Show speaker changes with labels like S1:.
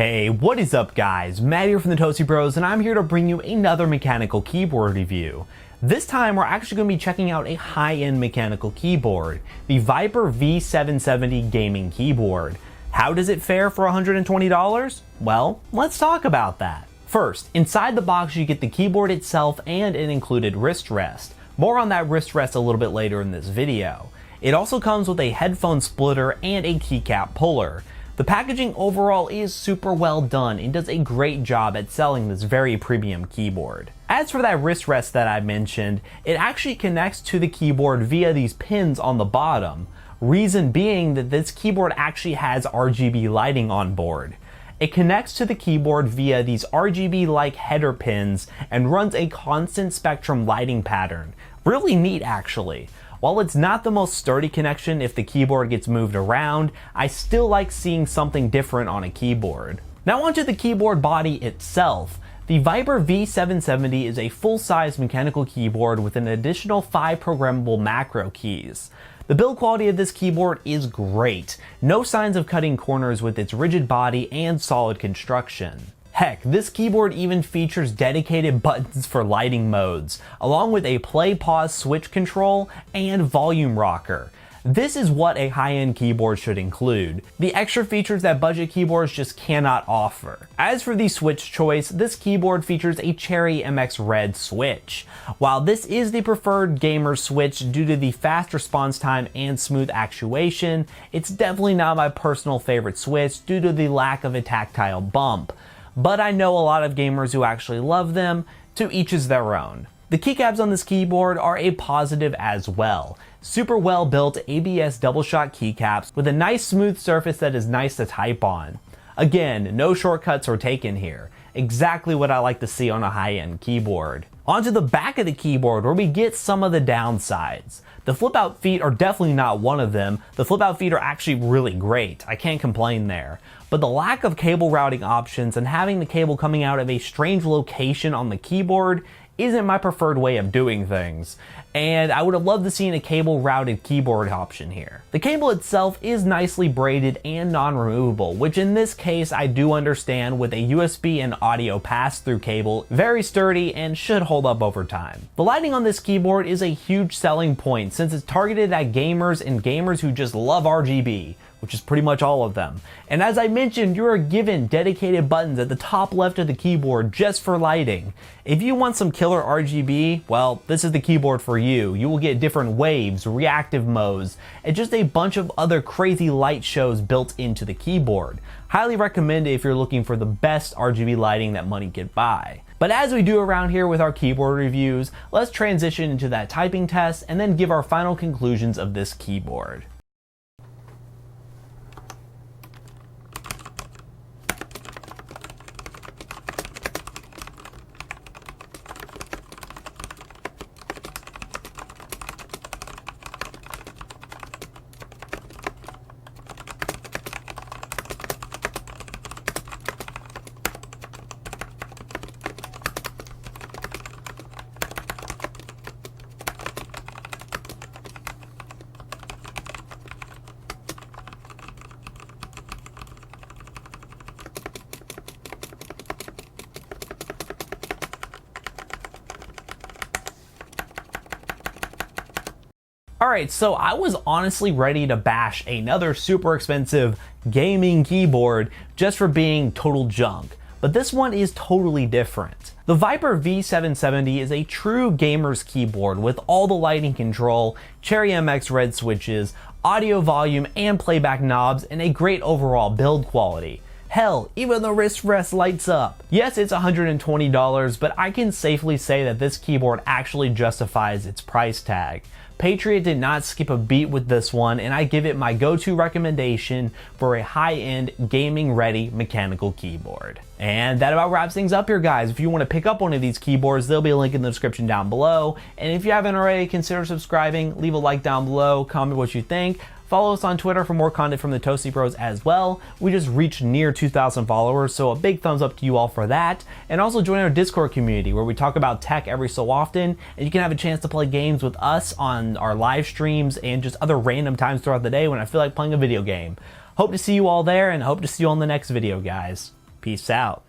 S1: Hey, what is up guys? Matt here from the Toasty Bros, and I'm here to bring you another mechanical keyboard review. This time we're actually going to be checking out a high-end mechanical keyboard, the Viper V770 gaming keyboard. How does it fare for $120? Well, let's talk about that. First, inside the box you get the keyboard itself and an included wrist rest. More on that wrist rest a little bit later in this video. It also comes with a headphone splitter and a keycap puller. The packaging overall is super well done and does a great job at selling this very premium keyboard. As for that wrist rest that I mentioned, it actually connects to the keyboard via these pins on the bottom. Reason being that this keyboard actually has RGB lighting on board. It connects to the keyboard via these RGB-like header pins and runs a constant spectrum lighting pattern. Really neat actually. While it's not the most sturdy connection if the keyboard gets moved around, I still like seeing something different on a keyboard. Now onto the keyboard body itself. The Viper V770 is a full-size mechanical keyboard with an additional 5 programmable macro keys. The build quality of this keyboard is great. No signs of cutting corners with its rigid body and solid construction. Heck, this keyboard even features dedicated buttons for lighting modes, along with a play-pause switch control and volume rocker. This is what a high-end keyboard should include, the extra features that budget keyboards just cannot offer. As for the switch choice, this keyboard features a Cherry MX Red switch. While this is the preferred gamer switch due to the fast response time and smooth actuation, it's definitely not my personal favorite switch due to the lack of a tactile bump. But I know a lot of gamers who actually love them. To each is their own. The keycaps on this keyboard are a positive as well. Super well built ABS double shot keycaps with a nice smooth surface that is nice to type on. Again, no shortcuts were taken here. Exactly what I like to see on a high-end keyboard. Onto the back of the keyboard where we get some of the downsides. The flip out feet are definitely not one of them. The flip out feet are actually really great. I can't complain there. But the lack of cable routing options and having the cable coming out of a strange location on the keyboard isn't my preferred way of doing things, and I would have loved to see a cable routed keyboard option here. The cable itself is nicely braided and non-removable, which in this case I do understand with a USB and audio pass-through cable, very sturdy and should hold up over time. The lighting on this keyboard is a huge selling point since it's targeted at gamers and gamers who just love RGB, which is pretty much all of them. And as I mentioned, you are given dedicated buttons at the top left of the keyboard just for lighting. If you want some killer RGB, well, this is the keyboard for you. You will get different waves, reactive modes, and just a bunch of other crazy light shows built into the keyboard. Highly recommend it if you're looking for the best RGB lighting that money could buy. But as we do around here with our keyboard reviews, let's transition into that typing test and then give our final conclusions of this keyboard. Alright, so I was honestly ready to bash another super expensive gaming keyboard just for being total junk, but this one is totally different. The Viper V770 is a true gamer's keyboard with all the lighting control, Cherry MX Red switches, audio volume and playback knobs, and a great overall build quality. Hell, even the wrist rest lights up. Yes, it's $120, but I can safely say that this keyboard actually justifies its price tag. Patriot did not skip a beat with this one, and I give it my go-to recommendation for a high-end, gaming-ready mechanical keyboard. And that about wraps things up here, guys. If you want to pick up one of these keyboards, there'll be a link in the description down below. And if you haven't already, consider subscribing, leave a like down below, comment what you think. Follow us on Twitter for more content from the Toasty Bros as well. We just reached near 2,000 followers, so a big thumbs up to you all for that. And also join our Discord community where we talk about tech every so often, and you can have a chance to play games with us on our live streams and just other random times throughout the day when I feel like playing a video game. Hope to see you all there, and hope to see you on the next video, guys. Peace out.